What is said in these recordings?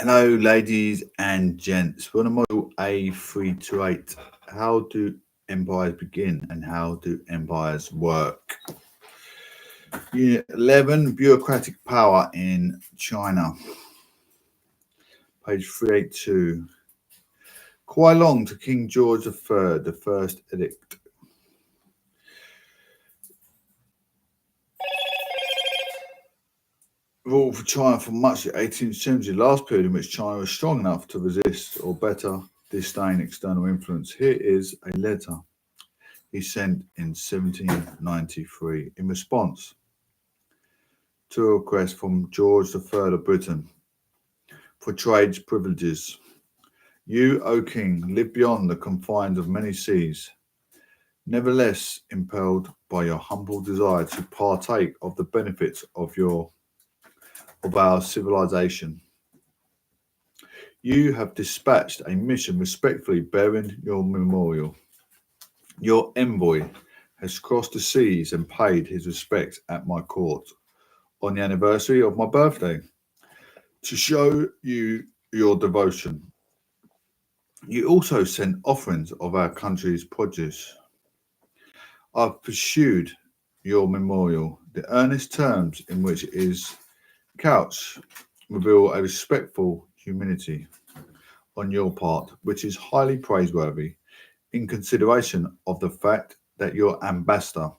Hello, ladies and gents. We're on a model A328. How do empires begin and how do empires work? Unit 11, Bureaucratic Power in China. Page 382. Quite long to King George III, the first edict. Rule for China for much of the 18th century, the last period in which China was strong enough to resist or better disdain external influence. Here is a letter he sent in 1793 in response to a request from George III of Britain for trade privileges. You, O King, live beyond the confines of many seas, nevertheless impelled by your humble desire to partake of the benefits of our civilization. You have dispatched a mission respectfully bearing your memorial. Your envoy has crossed the seas and paid his respects at my court on the anniversary of my birthday to show you your devotion. You also sent offerings of our country's produce. I've pursued your memorial. The earnest terms in which it is couched reveal a respectful humility on your part, which is highly praiseworthy in consideration of the fact that your ambassador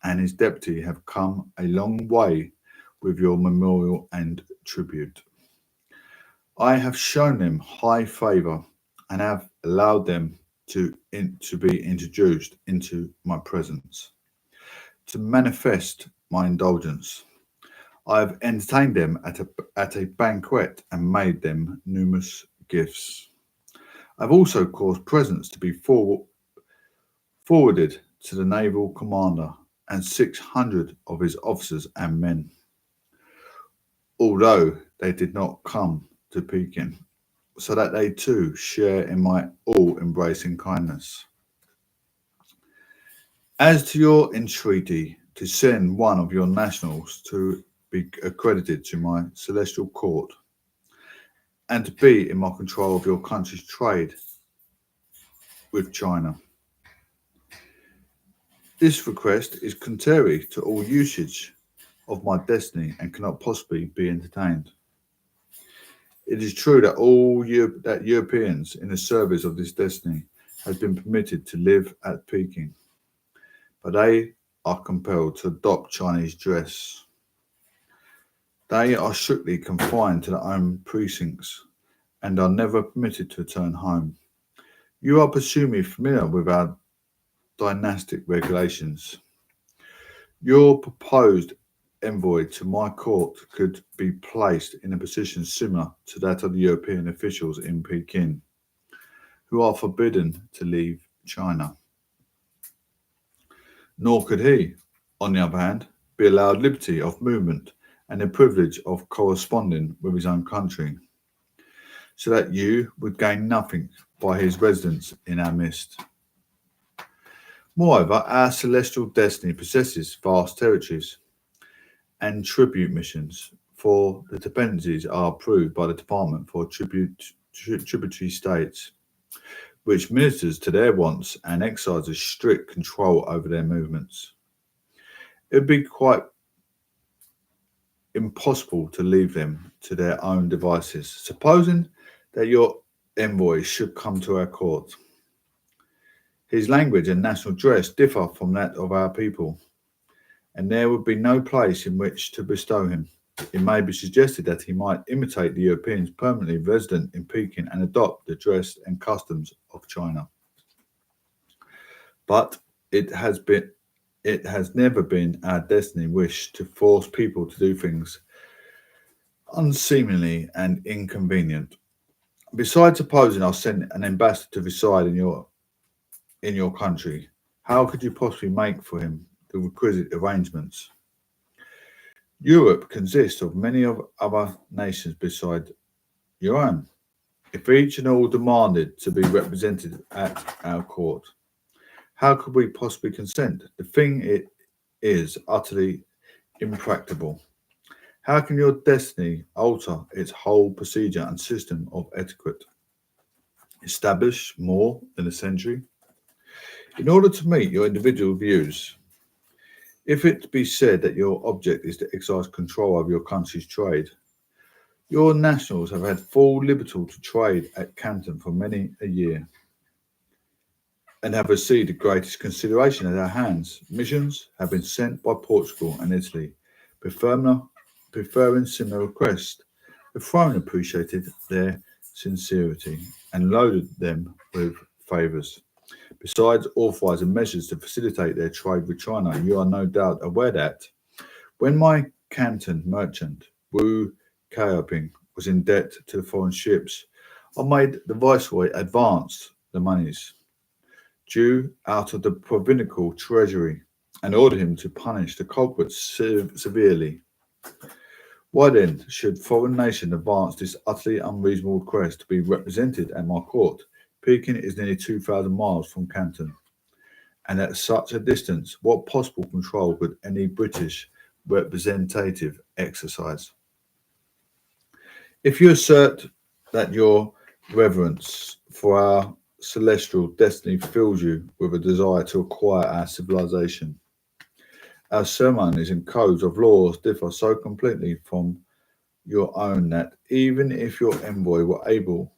and his deputy have come a long way with your memorial and tribute. I have shown them high favour and have allowed them to be introduced into my presence, to manifest my indulgence. I have entertained them at a banquet and made them numerous gifts. I have also caused presents to be forwarded to the naval commander and 600 of his officers and men, although they did not come to Pekin, so that they too share in my all-embracing kindness. As to your entreaty to send one of your nationals to be accredited to my celestial court and to be in my control of your country's trade with China, this request is contrary to all usage of my destiny and cannot possibly be entertained. It is true that Europeans in the service of this destiny have been permitted to live at Peking, but they are compelled to adopt Chinese dress. They are strictly confined to their own precincts and are never permitted to return home. You are presumably familiar with our dynastic regulations. Your proposed envoy to my court could be placed in a position similar to that of the European officials in Peking, who are forbidden to leave China. Nor could he, on the other hand, be allowed liberty of movement and the privilege of corresponding with his own country, so that you would gain nothing by his residence in our midst. Moreover, our celestial destiny possesses vast territories and tribute missions, for the dependencies are approved by the Department for Tributary States, which ministers to their wants and exercises strict control over their movements. It would be quite impossible to leave them to their own devices. Supposing that your envoy should come to our court, his language and national dress differ from that of our people, and there would be no place in which to bestow him. It may be suggested that he might imitate the Europeans permanently resident in Peking and adopt the dress and customs of China. But it has never been our destiny wish to force people to do things unseemly and inconvenient. Besides supposing I'll send an ambassador to reside in your country, how could you possibly make for him the requisite arrangements? Europe consists of many other nations beside your own. If each and all demanded to be represented at our court, how could we possibly consent? The thing is utterly impracticable, How can your destiny alter its whole procedure and system of etiquette? Establish more than a century? In order to meet your individual views, if it be said that your object is to exercise control over your country's trade, your nationals have had full liberty to trade at Canton for many a year and have received the greatest consideration at our hands. Missions have been sent by Portugal and Italy, preferring similar requests. The throne appreciated their sincerity and loaded them with favours. Besides authorising measures to facilitate their trade with China, you are no doubt aware that when my Canton merchant, Wu Kaoping, was in debt to the foreign ships, I made the Viceroy advance the monies due out of the provincial treasury and ordered him to punish the culprits severely. Why then should foreign nation advance this utterly unreasonable request to be represented at my court? Peking is nearly 2,000 miles from Canton, and at such a distance, what possible control could any British representative exercise? If you assert that your reverence for our celestial destiny fills you with a desire to acquire our civilization, our ceremonies and codes of laws differ so completely from your own that even if your envoy were able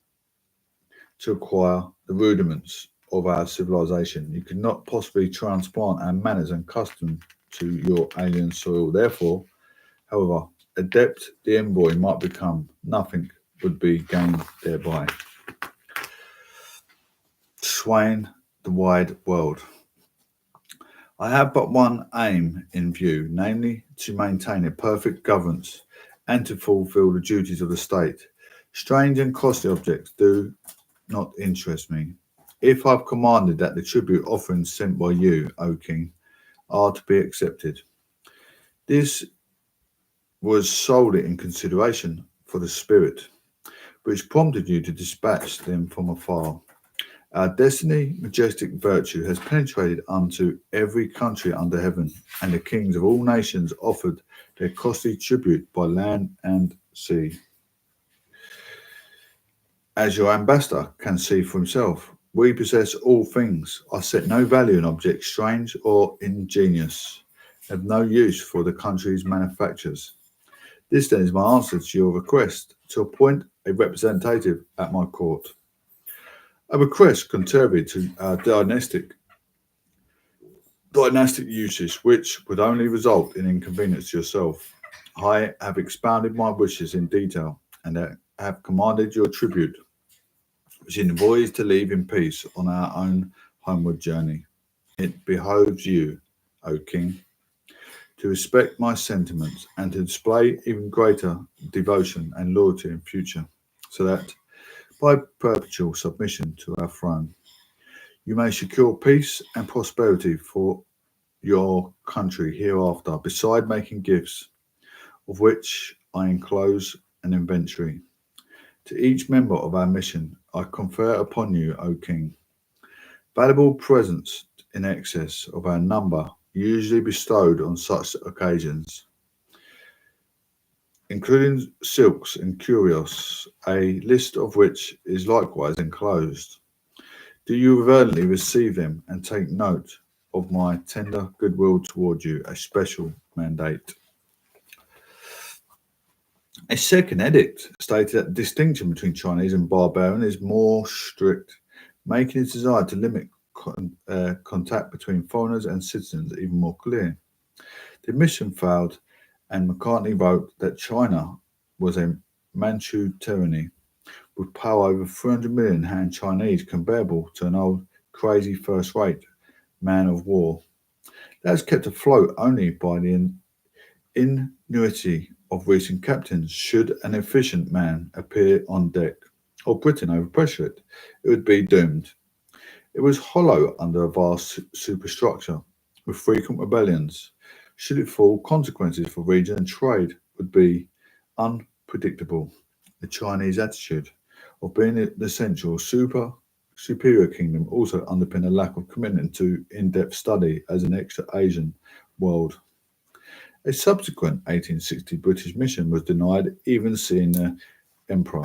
to acquire the rudiments of our civilization, you could not possibly transplant our manners and customs to your alien soil. Therefore, however adept the envoy might become, nothing would be gained thereby. Swaying the wide world. I have but one aim in view, namely to maintain a perfect governance and to fulfil the duties of the state. Strange and costly objects do not interest me. If I've commanded that the tribute offerings sent by you, O King, are to be accepted, this was solely in consideration for the spirit which prompted you to dispatch them from afar. Our destiny, majestic virtue, has penetrated unto every country under heaven, and the kings of all nations offered their costly tribute by land and sea. As your ambassador can see for himself, we possess all things. I set no value in objects strange or ingenious, have no use for the country's manufactures. This then is my answer to your request to appoint a representative at my court. A request contrary to our dynastic uses, which would only result in inconvenience to yourself. I have expounded my wishes in detail and have commanded your tribute, which envoys to leave in peace on our own homeward journey. It behoves you, O King, to respect my sentiments and to display even greater devotion and loyalty in future, so that by perpetual submission to our throne, you may secure peace and prosperity for your country hereafter, beside making gifts, of which I enclose an inventory. To each member of our mission, I confer upon you, O King, valuable presents in excess of our number usually bestowed on such occasions, including silks and curios, a list of which is likewise enclosed. Do you reverently receive them and take note of my tender goodwill toward you, a special mandate. A second edict stated that the distinction between Chinese and barbarian is more strict, making its desire to limit contact between foreigners and citizens even more clear. The mission failed, and McCartney wrote that China was a Manchu tyranny with power over 300 million Han Chinese, comparable to an old crazy first-rate man of war. That is kept afloat only by the ingenuity of recent captains. Should an efficient man appear on deck, or Britain overpressure it, it would be doomed. It was hollow under a vast superstructure, with frequent rebellions. Should it fall, consequences for region and trade would be unpredictable. The Chinese attitude of being the essential superior kingdom also underpin a lack of commitment to in-depth study as an extra Asian world. A subsequent 1860 British mission was denied even seeing the emperor,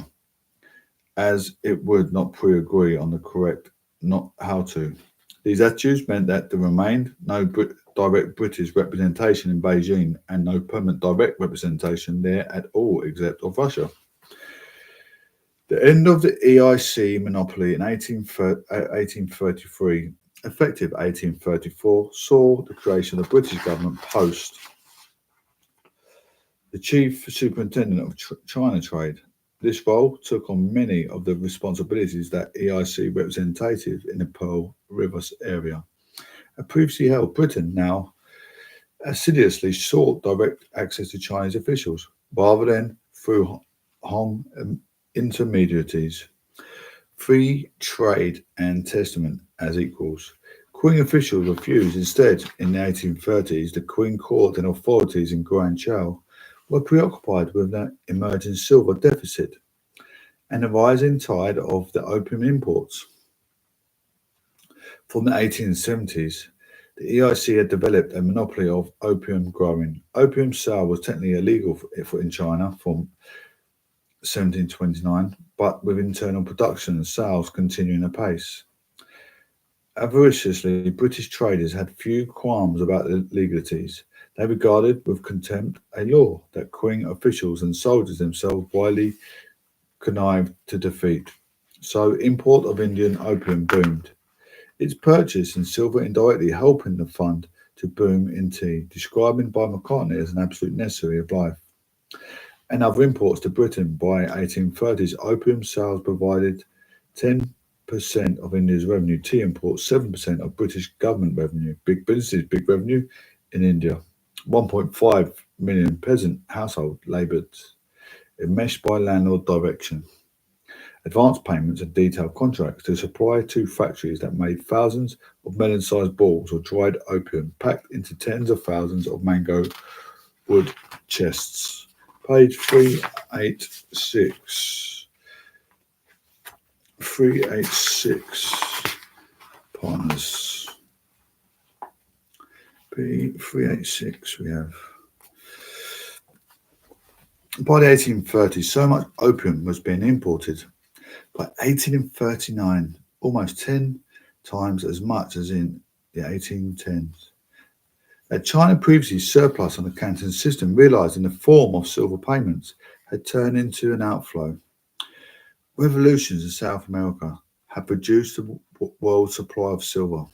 as it would not pre-agree on the correct not how to. These attitudes meant that there remained no direct British representation in Beijing and no permanent direct representation there at all except of Russia. The end of the EIC monopoly in 1833, effective 1834, saw the creation of the British government post the chief superintendent of China trade. This role took on many of the responsibilities that EIC representative in the Pearl River area had previously held. Britain now assiduously sought direct access to Chinese officials rather than through Hong intermediaries. Free trade and testament as equals. Qing officials refused. Instead, in the 1830s, the Qing court and authorities in Guangzhou were preoccupied with the emerging silver deficit and the rising tide of the opium imports. From the 1870s, the EIC had developed a monopoly of opium growing. Opium sale was technically illegal in China from 1729, but with internal production and sales continuing apace. Avariciously, British traders had few qualms about the legalities. They regarded with contempt a law that Qing officials and soldiers themselves widely connived to defeat. So import of Indian opium boomed. Its purchase in silver indirectly helping the fund to boom in tea, describing by McCartney as an absolute necessary of life. And other imports to Britain by 1830s, opium sales provided 10% of India's revenue, tea imports 7% of British government revenue, big businesses, big revenue in India. 1.5 million peasant household laboured, enmeshed by landlord direction. Advance payments and detailed contracts to supply to factories that made thousands of melon-sized balls or dried opium packed into tens of thousands of mango wood chests. Page 386. 386. Partners. P386 we have. By the 1830s, so much opium was being imported. By 1839, almost 10 times as much as in the 1810s. China previously surplus on the Canton system, realised in the form of silver payments, had turned into an outflow. Revolutions in South America had produced the world supply of silver.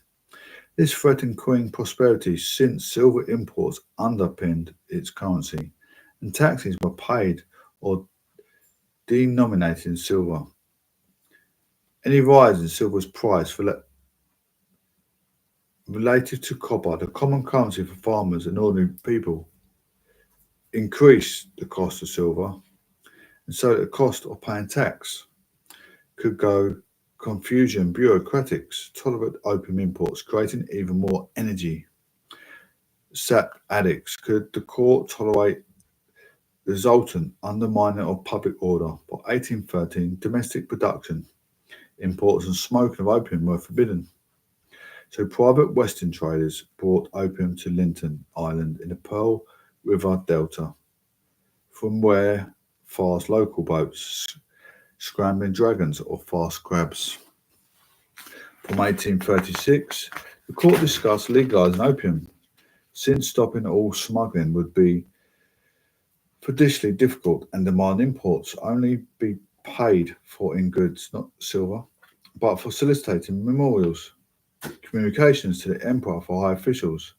This threatened Qing prosperity since silver imports underpinned its currency, and taxes were paid or denominated in silver. Any rise in silver's price relative to copper, the common currency for farmers and ordinary people, increased the cost of silver, and so the cost of paying tax could go. Confusion, bureaucratics, tolerate opium imports, creating even more energy. Sap addicts, could the court tolerate resultant undermining of public order? By 1813, domestic production, imports and smoking of opium were forbidden. So private Western traders brought opium to Linton Island in the Pearl River Delta, from where fast local boats, scrambling dragons or fast crabs. From 1836, the court discussed legalising opium, since stopping all smuggling would be traditionally difficult and demand imports only be paid for in goods, not silver, but facilitating memorials, communications to the emperor for high officials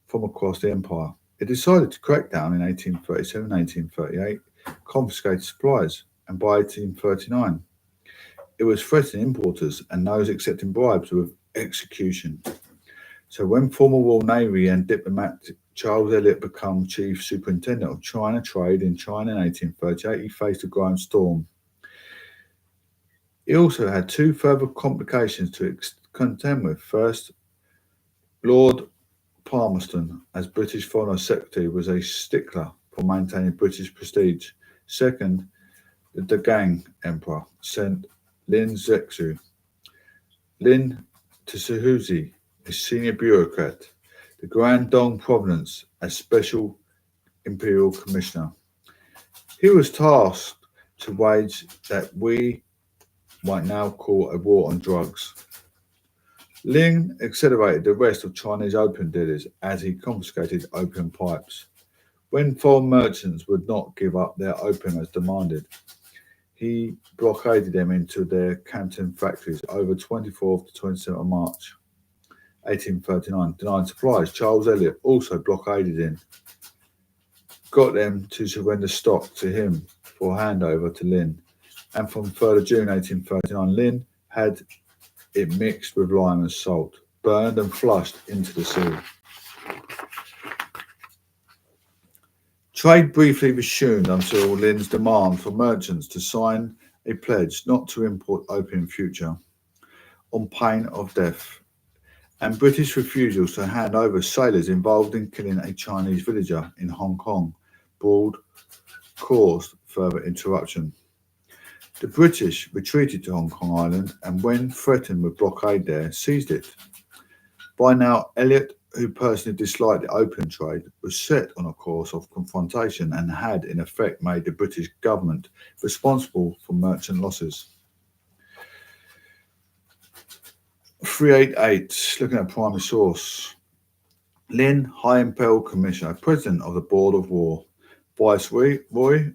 from across the empire. It decided to crack down in 1837, 1838, confiscated supplies, and by 1839, it was threatening importers and those accepting bribes with execution. So when former Royal Navy and diplomat Charles Elliot became chief superintendent of China trade in China in 1838, he faced a growing storm. He also had two further complications to contend with. First, Lord Palmerston, as British Foreign Secretary, was a stickler for maintaining British prestige. Second, the Dagang Emperor sent Lin Zexu, Lin Tsuhuzi, a senior bureaucrat, the Guangdong province, as special Imperial Commissioner. He was tasked to wage that we might now call a war on drugs. Lin accelerated the arrest of Chinese opium dealers as he confiscated opium pipes. When foreign merchants would not give up their opium as demanded, he blockaded them into their Canton factories over 24th to 27th of March 1839, denying supplies. Charles Elliot also blockaded in, got them to surrender stock to him for handover to Lin, and from 3rd of June 1839, Lin had it mixed with lime and salt, burned and flushed into the sea. Trade briefly resumed until Lin's demand for merchants to sign a pledge not to import opium in future, on pain of death, and British refusals to hand over sailors involved in killing a Chinese villager in Hong Kong caused further interruption. The British retreated to Hong Kong Island and, when threatened with blockade there, seized it. By now, Elliot, who personally disliked the opium trade, was set on a course of confrontation and had, in effect, made the British government responsible for merchant losses. 388, looking at primary source. Lin, High Imperial Commissioner, President of the Board of War, Viceroy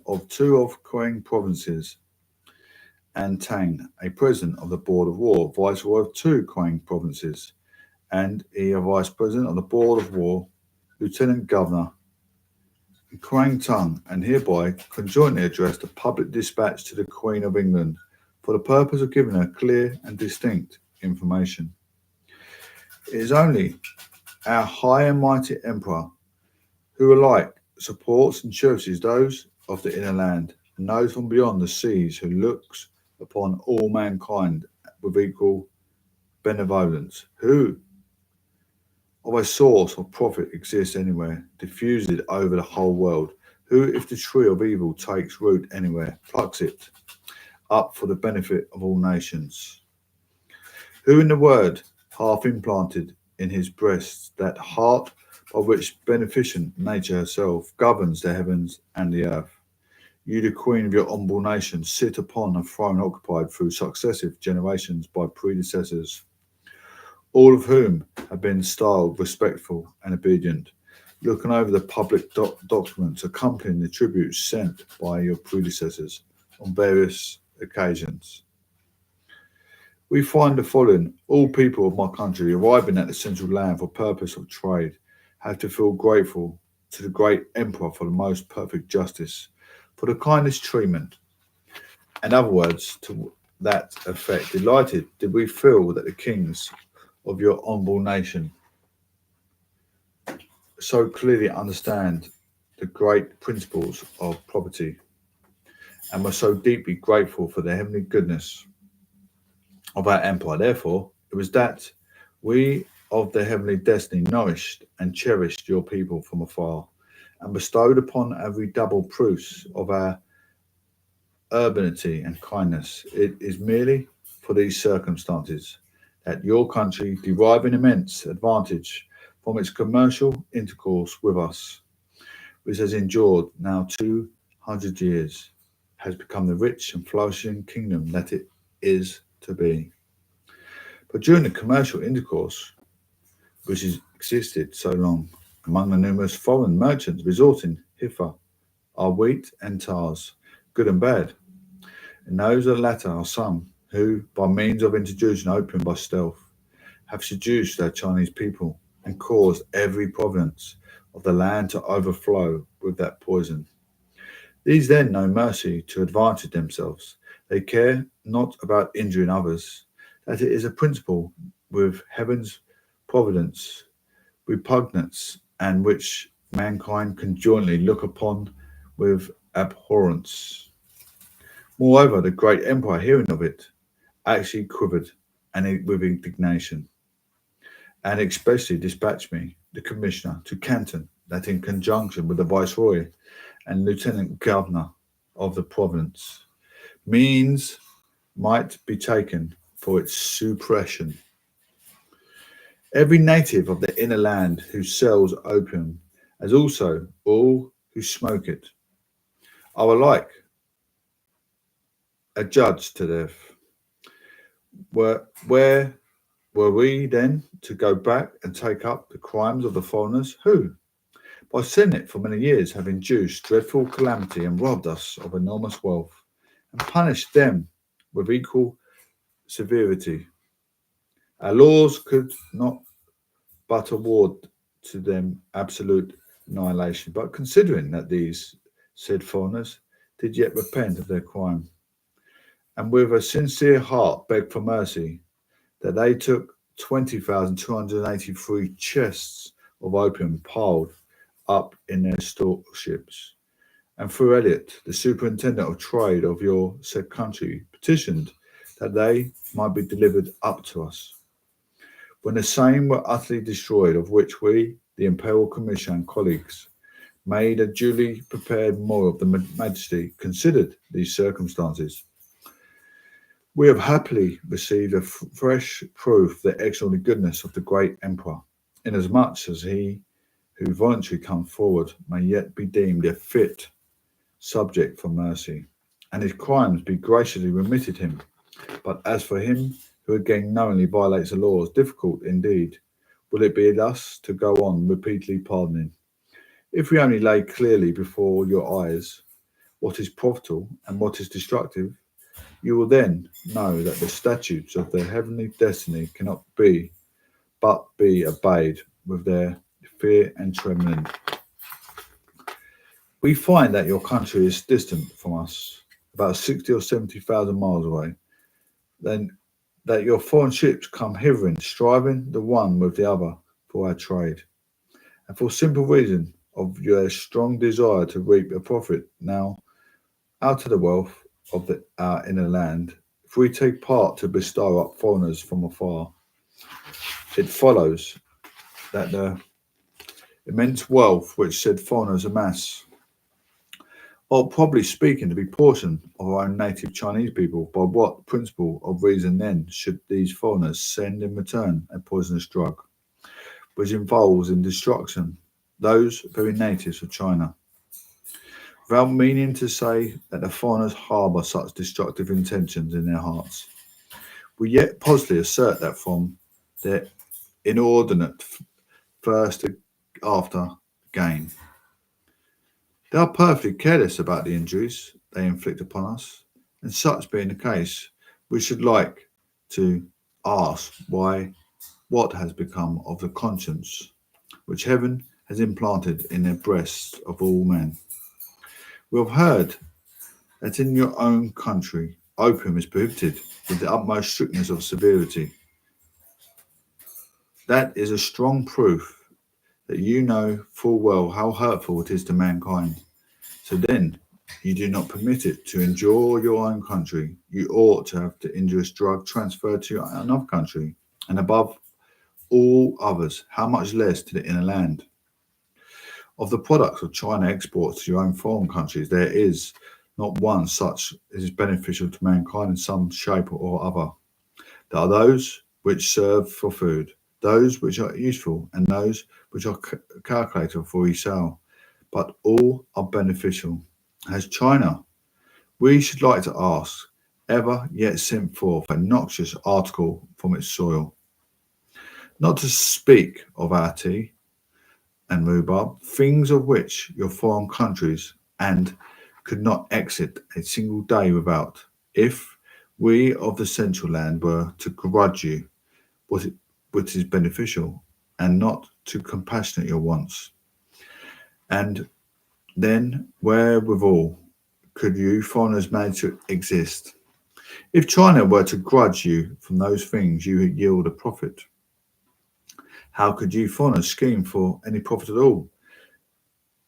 of 2 of Quang provinces, and Tang, a President of the Board of War, Viceroy of 2 Quang provinces, and he a Vice President of the Board of War, Lieutenant Governor, Quang Tung, and hereby conjointly addressed a public dispatch to the Queen of England for the purpose of giving her clear and distinct information. It is only our high and mighty Emperor who alike supports and cherishes those of the inner land and those from beyond the seas, who looks upon all mankind with equal benevolence, who of a source of profit exists anywhere, diffused over the whole world, who, if the tree of evil takes root anywhere, plucks it up for the benefit of all nations, who in the word half implanted in his breast that heart by which beneficent nature herself governs the heavens and the earth. You, the queen of your humble nation, sit upon a throne occupied through successive generations by predecessors, all of whom have been styled respectful and obedient, looking over the public documents accompanying the tributes sent by your predecessors on various occasions. We find the following: all people of my country arriving at the central land for purpose of trade have to feel grateful to the great emperor for the most perfect justice, for the kindest treatment. In other words, to that effect, delighted did we feel that the kings of your humble nation so clearly understand the great principles of property, and were so deeply grateful for the heavenly goodness of our empire. Therefore, it was that we of the heavenly destiny nourished and cherished your people from afar, and bestowed upon every double proofs of our urbanity and kindness. It is merely for these circumstances that your country, deriving immense advantage from its commercial intercourse with us, which has endured now 200 years, has become the rich and flourishing kingdom that it is to be. But during the commercial intercourse which has existed so long, among the numerous foreign merchants resorting hither are wheat and tars, good and bad. And those of the latter are some who, by means of introducing opium by stealth, have seduced our Chinese people and caused every province of the land to overflow with that poison. These then know mercy to advantage themselves. They care not about injuring others, that it is a principle with heaven's providence, repugnance, and which mankind conjointly look upon with abhorrence. Moreover, the great emperor, hearing of it, actually quivered and with indignation, and especially dispatched me, the commissioner, to Canton, that in conjunction with the viceroy and lieutenant governor of the province, means might be taken for its suppression. Every native of the inner land who sells opium, as also all who smoke it are alike adjudged to death. Where were we then to go back and take up the crimes of the foreigners who, by Senate for many years, have induced dreadful calamity and robbed us of enormous wealth, and punished them with equal severity? Our laws could not but award to them absolute annihilation. But considering that these said foreigners did yet repent of their crime, and with a sincere heart beg for mercy, that they took 20,283 chests of opium piled up in their storeships, and through Elliot, the superintendent of trade of your said country, petitioned that they might be delivered up to us, when the same were utterly destroyed, of which we, the Imperial Commission and colleagues, made a duly prepared memorial of the Majesty, considered these circumstances. We have happily received a fresh proof of the extraordinary goodness of the great Emperor, inasmuch as he who voluntarily comes forward may yet be deemed a fit subject for mercy, and his crimes be graciously remitted him. But as for him who again knowingly violates the laws, difficult indeed will it be thus to go on repeatedly pardoning. If we only lay clearly before your eyes what is profitable and what is destructive, you will then know that the statutes of their heavenly destiny cannot but be obeyed with their fear and trembling. We find that your country is distant from us, about 60 or 70,000 miles away, then that your foreign ships come hither, striving the one with the other for our trade, and for simple reason of your strong desire to reap a profit now out of the wealth of our inner land. If we take part to bestow up foreigners from afar, it follows that the immense wealth which said foreigners amass ought, probably speaking, to be portion of our own native Chinese people. By what principle of reason then should these foreigners send in return a poisonous drug, which involves in destruction those very natives of China? Without meaning to say that the foreigners harbour such destructive intentions in their hearts, we yet positively assert that from their inordinate thirst after gain, they are perfectly careless about the injuries they inflict upon us, and such being the case, we should like to ask what has become of the conscience which heaven has implanted in the breasts of all men. We have heard that in your own country opium is prohibited with the utmost strictness of severity. That is a strong proof that you know full well how hurtful it is to mankind. So then, you do not permit it to enjoy your own country. You ought to have the injurious drug transferred to another country, and above all others, how much less to the inner land. Of the products of China exports to your own foreign countries, there is not one such as is beneficial to mankind in some shape or other. There are those which serve for food, those which are useful, and those which are calculated for resale, but all are beneficial. Has China, we should like to ask, ever yet sent forth a noxious article from its soil? Not to speak of our tea and rhubarb, things of which your foreign countries and could not exit a single day without, if we of the central land were to grudge you what is beneficial, and not to compassionate your wants. And then wherewithal could you foreigners manage to exist? If China were to grudge you from those things you yield a profit, how could you foreigners scheme for any profit at all?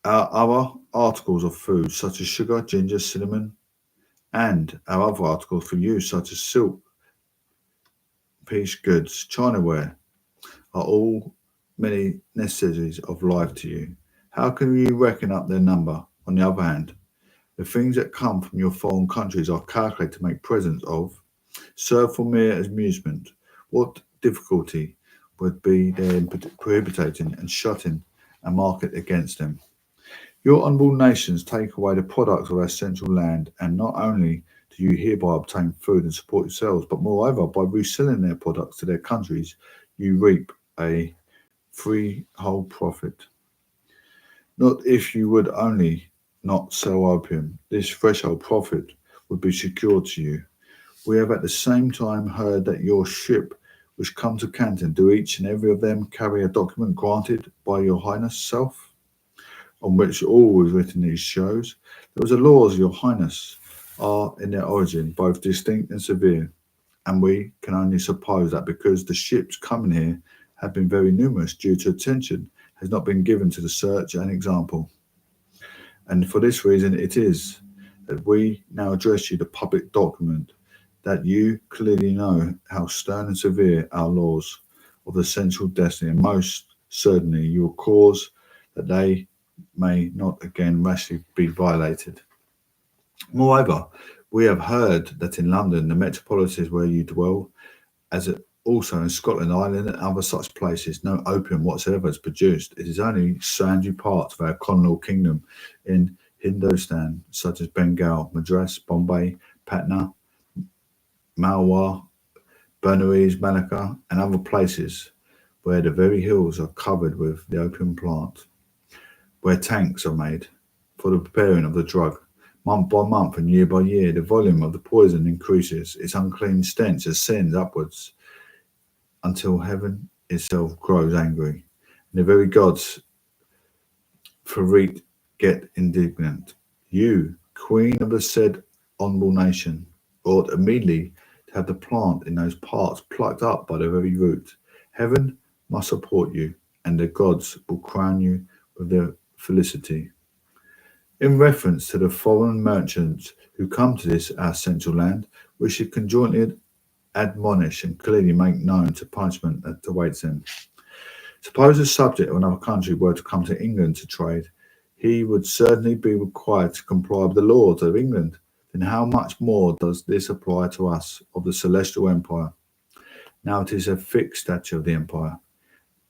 Our other articles of food, such as sugar, ginger, cinnamon, and our other articles for use, such as silk, piece goods, Chinaware, are all many necessities of life to you. How can you reckon up their number? On the other hand, the things that come from your foreign countries are calculated to make presents of, serve for mere amusement. What difficulty would be there in prohibiting and shutting a market against them? Your honourable nations take away the products of our central land, and not only do you hereby obtain food and support yourselves, but moreover, by reselling their products to their countries, you reap a freehold profit. Not if you would only not sell opium. This threshold profit would be secured to you. We have at the same time heard that your ship which come to Canton, do each and every of them carry a document granted by your highness self, on which all was written these shows. Those laws, your highness, are in their origin both distinct and severe, and we can only suppose that because the ships coming here have been very numerous, due to attention has not been given to the search and example. And for this reason it is that we now address you the public document, that you clearly know how stern and severe our laws of the central destiny, and most certainly you will cause that they may not again rashly be violated. Moreover, we have heard that in London, the metropolises where you dwell, as also in Scotland, Ireland, and other such places, no opium whatsoever is produced. It is only sandy parts of our colonial kingdom in Hindustan, such as Bengal, Madras, Bombay, Patna, Malwa, Bernese, Malacca, and other places where the very hills are covered with the opium plant, where tanks are made for the preparing of the drug. Month by month and year by year, the volume of the poison increases. Its unclean stench ascends upwards until heaven itself grows angry, and the very gods for it get indignant. You, queen of the said honourable nation, ought immediately to have the plant in those parts plucked up by the very root. Heaven must support you, and the gods will crown you with their felicity. In reference to the foreign merchants who come to this our central land, we should conjointly admonish and clearly make known to punishment that awaits them. Suppose a subject of another country were to come to England to trade, he would certainly be required to comply with the laws of England. Then how much more does this apply to us of the Celestial Empire? Now it is a fixed statute of the Empire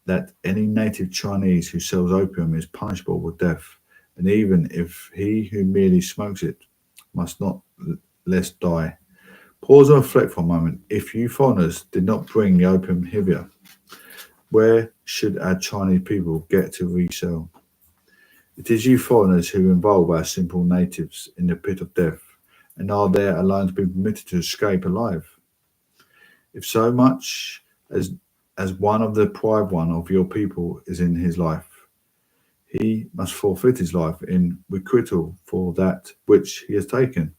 that any native Chinese who sells opium is punishable with death, and even if he who merely smokes it must not less die. Pause and reflect for a moment. If you foreigners did not bring the opium hither, where should our Chinese people get to resell? It is you foreigners who involve our simple natives in the pit of death, and are there alone to be permitted to escape alive. If so much as one of the deprived one of your people is in his life, he must forfeit his life in requital for that which he has taken.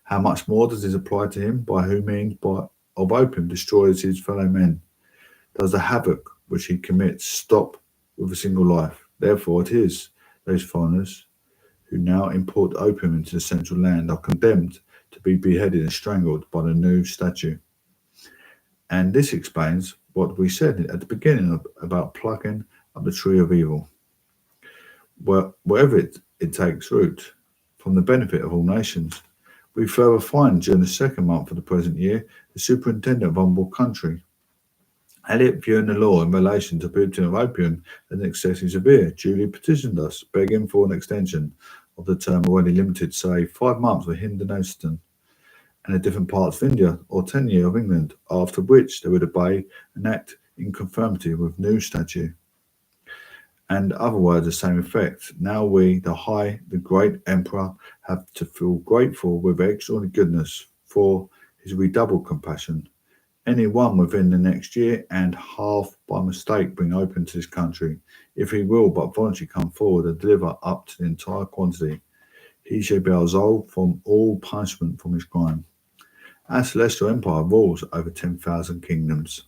How much more does this apply to him, by whose means of opium destroys his fellow men? Does the havoc which he commits stop with a single life? Therefore it is those foreigners who now import opium into the central land are condemned to be beheaded and strangled by the new statute. And this explains what we said at the beginning about plucking up the tree of evil, wherever it takes root, from the benefit of all nations. We further find during the second month of the present year, the superintendent of humble country, Elliot, viewing the law in relation to polluting of opium as excessively severe, duly petitioned us, begging for an extension of the term already limited, say 5 months for Hindustan and the different parts of India, or 10 years of England, after which they would obey and act in conformity with new statute. And other words the same effect. Now we, the great emperor, have to feel grateful with extraordinary goodness for his redoubled compassion. Any one within the next year and half by mistake bring opium to this country, if he will but voluntarily come forward and deliver up to the entire quantity, he shall be absolved from all punishment from his crime. Our celestial empire rules over 10,000 kingdoms.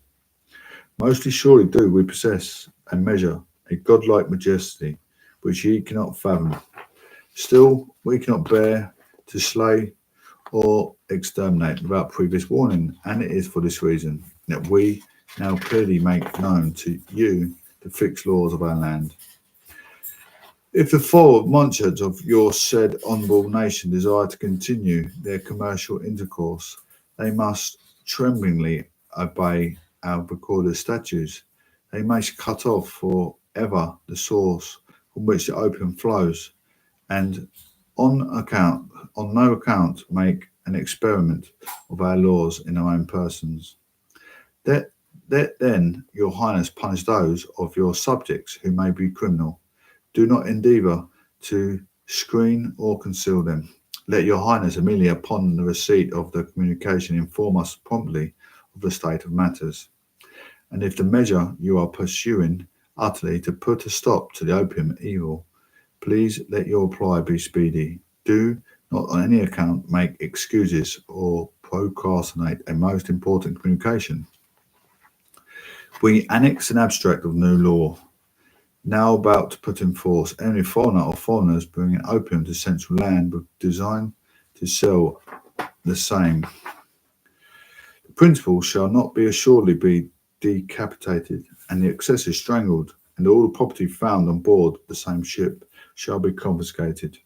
Most surely do we possess and measure a godlike majesty which ye cannot fathom. Still, we cannot bear to slay or exterminate without previous warning, and it is for this reason that we now clearly make known to you the fixed laws of our land. If the four monarchs of your said honourable nation desire to continue their commercial intercourse, they must tremblingly obey our recorded statutes. They must cut off for ever the source from which the opium flows, and on no account make an experiment of our laws in our own persons. Let, let then your highness punish those of your subjects who may be criminal. Do not endeavour to screen or conceal them. Let your highness immediately upon the receipt of the communication inform us promptly of the state of matters. And if the measure you are pursuing utterly to put a stop to the opium evil, please let your reply be speedy. Do not on any account make excuses or procrastinate a most important communication. We annex an abstract of new law, now about to put in force. Any foreigner or foreigners bringing opium to central land with design to sell the same. The principal shall not be assuredly be decapitated, and the excesses strangled, and all the property found on board the same ship shall be confiscated.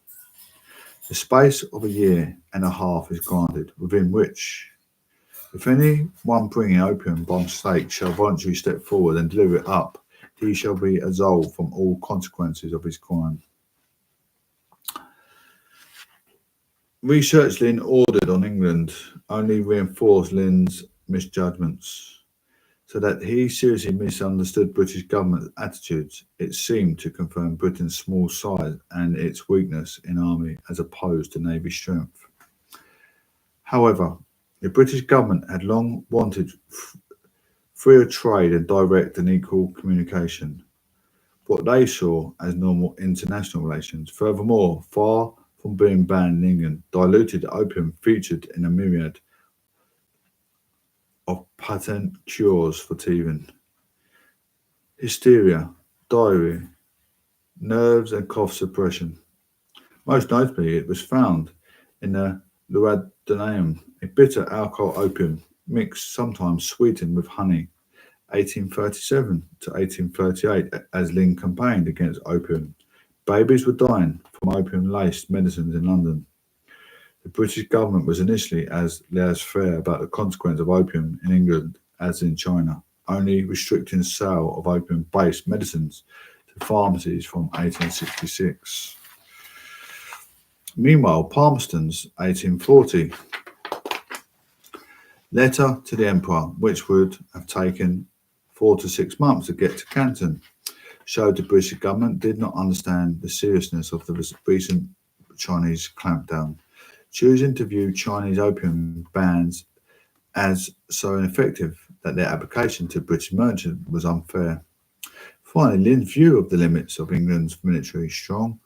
The space of a year and a half is granted, within which, if any one bringing opium by mistake shall voluntarily step forward and deliver it up, he shall be absolved from all consequences of his crime. Research Lynn ordered on England only reinforced Lynn's misjudgments, so that he seriously misunderstood British government attitudes. It seemed to confirm Britain's small size and its weakness in army as opposed to navy strength. However, the British government had long wanted freer trade and direct and equal communication, what they saw as normal international relations. Furthermore, far from being banned in England, diluted opium featured in a myriad of patent cures for teething, hysteria, diarrhea, nerves and cough suppression. Most notably, it was found in the laudanum, a bitter alcohol opium mixed, sometimes sweetened with honey. 1837 to 1838, as Lynn campaigned against opium, babies were dying from opium-laced medicines in London. The British government was initially as laissez-faire about the consequence of opium in England as in China, only restricting the sale of opium-based medicines to pharmacies from 1866. Meanwhile, Palmerston's 1840 letter to the Emperor, which would have taken 4 to 6 months to get to Canton, showed the British government did not understand the seriousness of the recent Chinese clampdown, choosing to view Chinese opium bans as so ineffective that their application to British merchants was unfair. Finally, Lynn's view of the limits of England's military, strong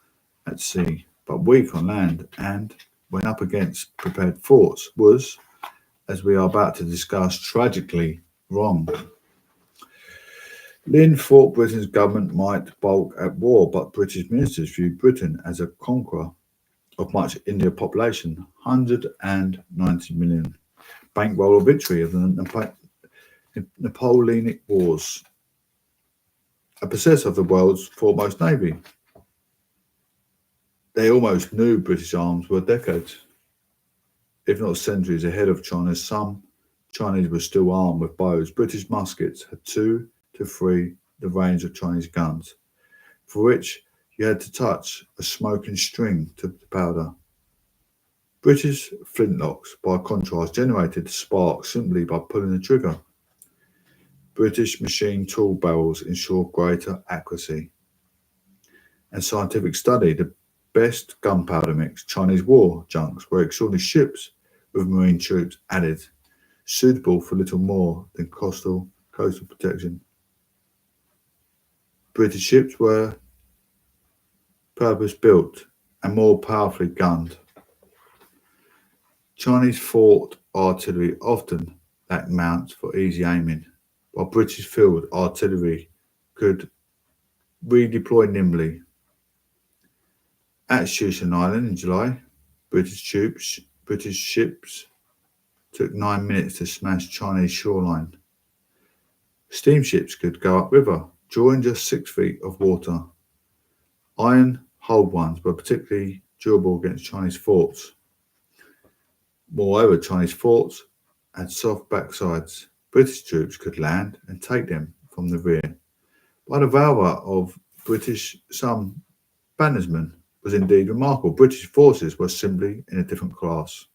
at sea but weak on land, and when up against prepared forts, was, as we are about to discuss, tragically wrong. Lynn thought Britain's government might balk at war, but British ministers viewed Britain as a conqueror of much India population, 190 million, bankroll of victory of the Napoleonic Wars, a possessor of the world's foremost navy. They almost knew British arms were decades, if not centuries, ahead of China. Some Chinese were still armed with bows. British muskets had 2 to 3 the range of Chinese guns, for which you had to touch a smoking string to the powder. British flintlocks, by contrast, generated the spark simply by pulling the trigger. British machine tool barrels ensure greater accuracy and scientific study. The best gunpowder mix, Chinese war junks, were extraordinary ships with marine troops added, suitable for little more than coastal protection. British ships were purpose-built and more powerfully gunned. Chinese fort artillery often lacked mounts for easy aiming, while British field artillery could redeploy nimbly. At Shushun Island in July, British ships took 9 minutes to smash Chinese shoreline. Steamships could go upriver, drawing just 6 feet of water. Iron-hulled ones were particularly durable against Chinese forts. Moreover, Chinese forts had soft backsides. British troops could land and take them from the rear. By the valor of some bannersmen, was indeed remarkable. British forces were simply in a different class.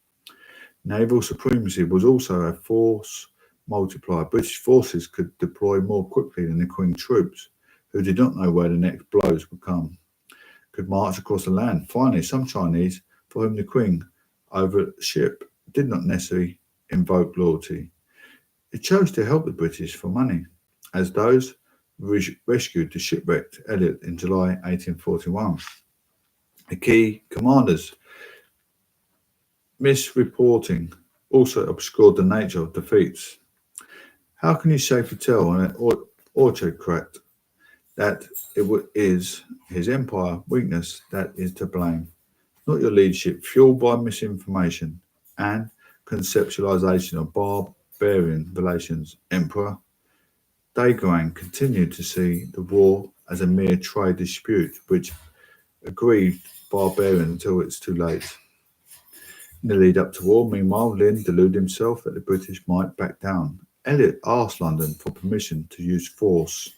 Naval supremacy was also a force multiplier. British forces could deploy more quickly than the Queen troops, who did not know where the next blows would come, could march across the land. Finally, some Chinese, for whom the Queen over a ship did not necessarily invoke loyalty, it chose to help the British for money, as those rescued the shipwrecked Elliot in July 1841. The key commanders' misreporting also obscured the nature of defeats. How can you safely tell an autocrat that is his empire weakness that is to blame, not your leadership, fueled by misinformation and conceptualization of barbarian relations? Emperor Daguan continued to see the war as a mere trade dispute, which aggrieved barbarians until it's too late. In the lead up to war, meanwhile, Lynn deluded himself that the British might back down. Elliot asked London for permission to use force.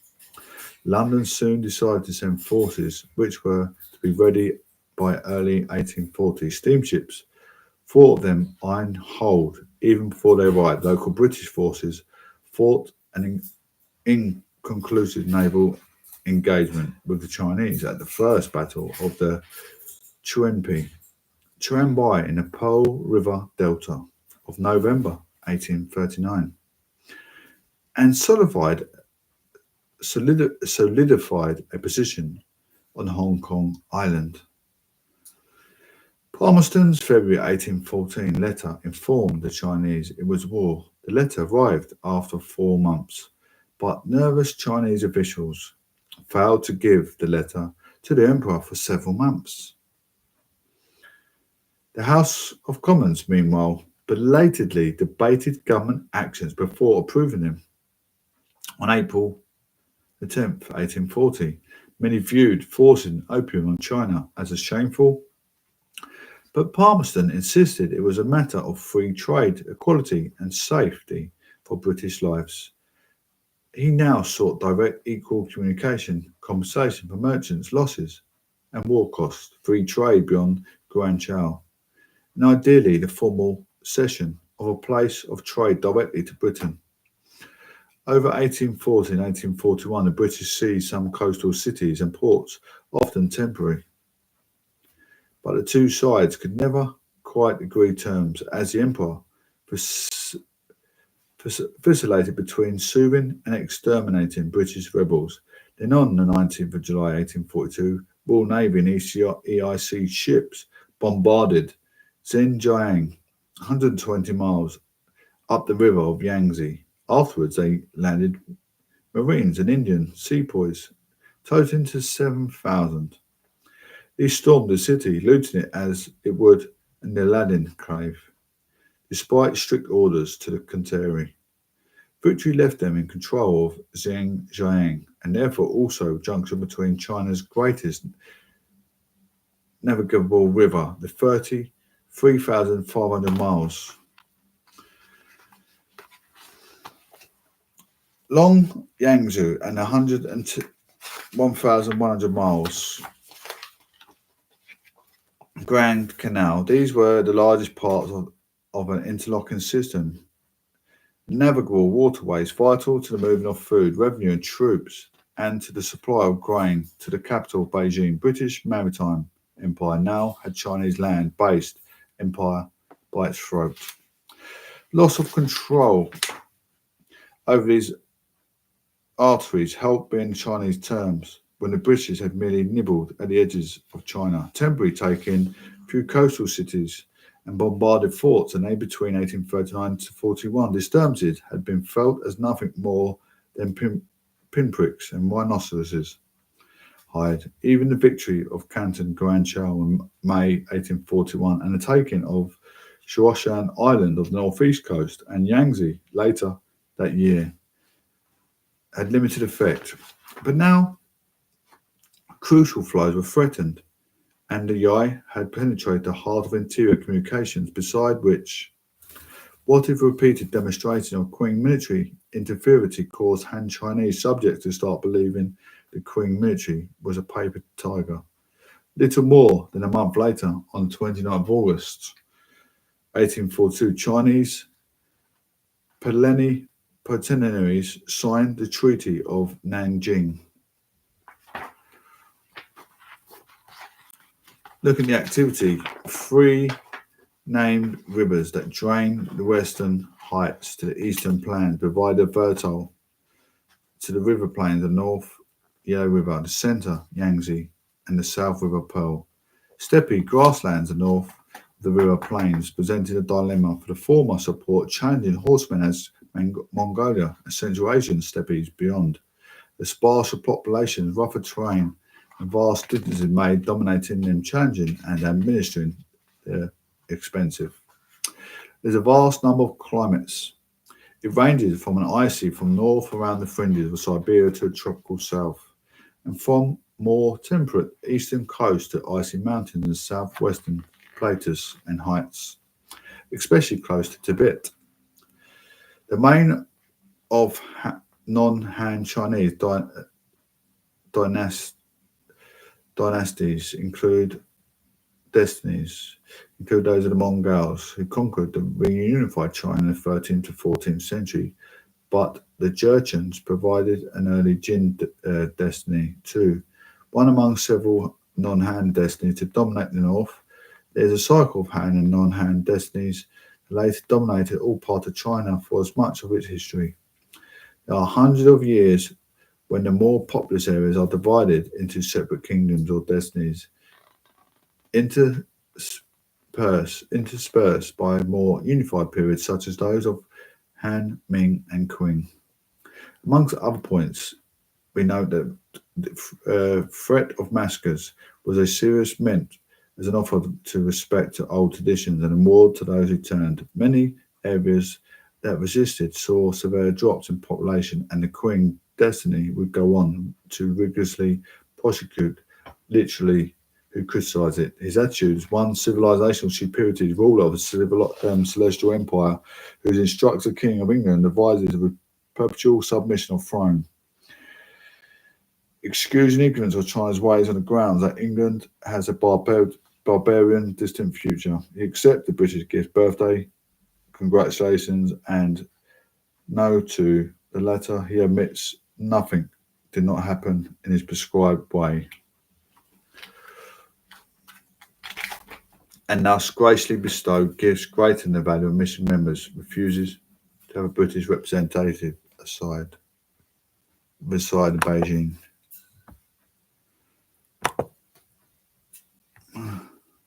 London soon decided to send forces, which were to be ready by early 1840. Steamships, four of them iron-hulled. Even before they arrived, local British forces fought an inconclusive naval engagement with the Chinese at the First Battle of the Chuanbai in the Pearl River Delta of November 1839, and solidified a position on Hong Kong Island. Palmerston's February 1814 letter informed the Chinese it was war. The letter arrived after 4 months, but nervous Chinese officials failed to give the letter to the Emperor for several months. The House of Commons, meanwhile, belatedly debated government actions before approving them. On April the 10th, 1840, many viewed forcing opium on China as a shameful, but Palmerston insisted it was a matter of free trade, equality and safety for British lives. He now sought direct equal communication, compensation for merchants' losses and war costs, free trade beyond Guangzhou, and ideally the formal cession of a place of trade directly to Britain. Over 1840 and 1841, the British seized some coastal cities and ports, often temporary. But the two sides could never quite agree terms, as the Emperor vacillated between soothing and exterminating British rebels. Then on the 19th of July 1842, Royal Navy and EIC ships bombarded Xinjiang, 120 miles up the river of Yangtze. Afterwards, they landed Marines and Indian sepoys, totaling to 7,000. They stormed the city, looting it as it would an Aladdin cave, despite strict orders to the contrary. Victory left them in control of Xinjiang, and therefore also junction between China's greatest navigable river, the 3,500 miles long Yangtze and 1,100 miles Grand Canal. These were the largest parts of an interlocking system. Navigable waterways vital to the movement of food, revenue and troops, and to the supply of grain to the capital of Beijing. British Maritime Empire now had Chinese land-based empire by its throat. Loss of control over these arteries helped be in Chinese terms when the British had merely nibbled at the edges of China, temporarily taking few coastal cities and bombarded forts, and between 1839 to 41, these terms had been felt as nothing more than pinpricks and rhinoceroses' hide. Even the victory of Canton Guangzhou in May 1841 and the taking of Shuashan Island of the northeast coast and Yangtze later that year had limited effect. But now crucial flows were threatened, and the Yi had penetrated the heart of interior communications, beside which, what if repeated demonstration of Qing military interference caused Han Chinese subjects to start believing the Qing military was a paper tiger, Little more than a month later, on the 29th of August 1842, Chinese plenipotentiaries signed the Treaty of Nanjing. Look at the activity. 3 named rivers that drain the western heights to the eastern plains provide a fertile to the river plains, the north Yellow River, the center Yangtze, and the south River Pearl. Steppe grasslands, the north of the river plains, presented a dilemma. For the former, support challenging horsemen as Mongolia and Central Asian steppes beyond. The sparser populations, rougher terrain, and vast distances made dominating them challenging and administering expensive. There's a vast number of climates. It ranges from an icy from north around the fringes of Siberia to the tropical south, and from more temperate eastern coast to icy mountains and southwestern plateaus and heights, especially close to Tibet. The main of non-Han Chinese dynasties include those of the Mongols, who conquered and reunified China in the 13th to 14th century, but the Jurchens provided an early Jin dynasty too, one among several non-Han dynasties to dominate the north. There is a cycle of Han and non-Han dynasties that later dominated all parts of China for as much of its history. There are hundreds of years when the more populous areas are divided into separate kingdoms or dynasties, interspersed by more unified periods such as those of Han, Ming, and Qing. Amongst other points, we note that the threat of massacres was a serious meant as an offer to respect to old traditions and a reward to those who turned. Many areas that resisted saw severe drops in population, and the Qing dynasty would go on to rigorously prosecute literally who criticised it. His attitudes, one civilizational superiority, ruler of a celestial empire, whose instructs the King of England advises of a perpetual submission of throne. Excusing ignorance of China's ways on the grounds that England has a barbarian distant future. He accepts the British gift, birthday, congratulations, and no to the latter. He admits nothing did not happen in his prescribed way, and thus graciously bestowed gifts greater than the value of mission members, refuses to have a British representative beside Beijing.